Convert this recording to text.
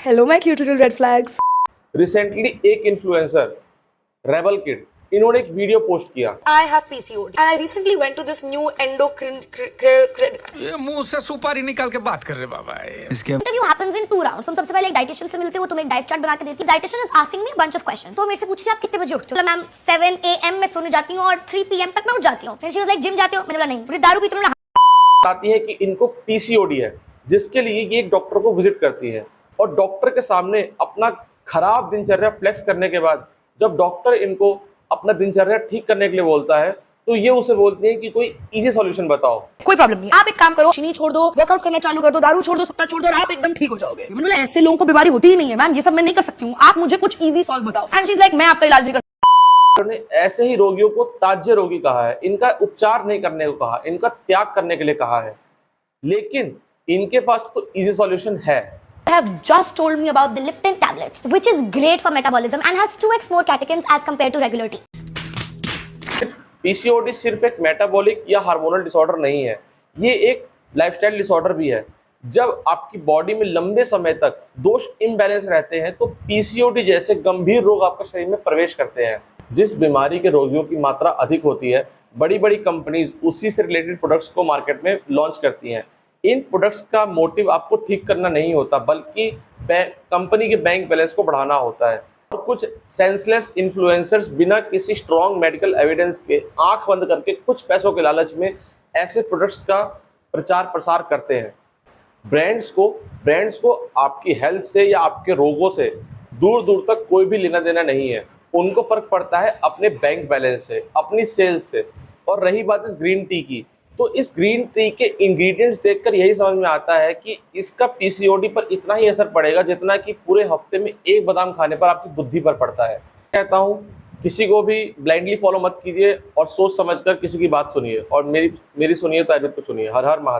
Hello, my cute little red flags. Recently एक influencer rebel kid इन्होंने एक video post किया। I have PCOD and I recently went to this new endocrine. ये मुंह से सुपारी निकाल के बात कर रहे बाबा इसके इंटरव्यू हैपेंस इन 2 राउंड्स। तुम सबसे पहले एक डाइटिशियन से मिलते हो, तुम्हें एक डाइट चार्ट बना के देती है। Dietitian is asking me a bunch of question. तो मेरे से पूछती है आप कितने बजे उठते हो? मैम 7 AM मैं सोने जाती हूँ और 3 PM तक मैं उठ जाती हूँ। फिर शी वाज लाइक जिम जाते हो? मैंने बोला नहीं। फिर दारू पीते हो? बताती है कि इनको पीसीओडी है, जिसके लिए ये एक डॉक्टर को विजिट करती है और डॉक्टर के सामने अपना खराब दिनचर्या फ्लेक्स करने के बाद जब डॉक्टर इनको अपना दिनचर्या ठीक करने के लिए बोलता है तो ये उसे बोलती है कि कोई इजी सॉल्यूशन बताओ। कोई प्रॉब्लम नहीं, आप एक काम करो, चीनी छोड़ दो, वर्कआउट करना चालू कर दो, दारू छोड़ दो, सट्टा छोड़ दो और आप एकदम ठीक हो जाओगे। मैंने बोला ऐसे लोगों को बीमारी होती ही नहीं है मैम, ये सब मैं नहीं कर सकती हूँ, आप मुझे कुछ इजी सॉल्व बताओ। एंड शी इज लाइक मैं आपका इलाज नहीं कर डॉक्टर ने ऐसे ही रोगियों को ताज्य रोगी कहा है, इनका उपचार नहीं करने को कहा, इनका त्याग करने के लिए कहा है, लेकिन इनके पास तो इजी सॉल्यूशन है। have just told me about the Lipton tablets, which is great for metabolism and has 2x more catechins as compared to regular tea. PCOD सिर्फ एक मेटाबॉलिक या हार्मोनल डिसऑर्डर नहीं है, ये एक लाइफस्टाइल डिसऑर्डर भी है। जब आपकी बॉडी में लंबे समय तक दोष इम्बैलेंस रहते हैं तो पीसीओडी जैसे गंभीर रोग आपके शरीर में प्रवेश करते हैं। जिस बीमारी के रोगियों की मात्रा अधिक होती है, बड़ी बड़ी कंपनीज उसी से रिलेटेड प्रोडक्ट्स को मार्केट में लॉन्च करती हैं। इन प्रोडक्ट्स का मोटिव आपको ठीक करना नहीं होता, बल्कि कंपनी के बैंक बैलेंस को बढ़ाना होता है। और कुछ सेंसलेस इन्फ्लुएंसर्स बिना किसी स्ट्रॉन्ग मेडिकल एविडेंस के आंख बंद करके कुछ पैसों के लालच में ऐसे प्रोडक्ट्स का प्रचार प्रसार करते हैं। ब्रांड्स को आपकी हेल्थ से या आपके रोगों से दूर दूर तक कोई भी लेना देना नहीं है। उनको फर्क पड़ता है अपने बैंक बैलेंस से, अपनी सेल्स से। और रही बात इस ग्रीन टी की, तो इस ग्रीन टी के इंग्रेडिएंट्स देखकर यही समझ में आता है कि इसका पीसीओडी पर इतना ही असर पड़ेगा जितना कि पूरे हफ्ते में एक बादाम खाने पर आपकी बुद्धि पर पड़ता है। कहता हूँ किसी को भी ब्लाइंडली फॉलो मत कीजिए और सोच समझकर किसी की बात सुनिए, और मेरी सुनिए तो आयुर्वेद को सुनिए। हर हर महादेव।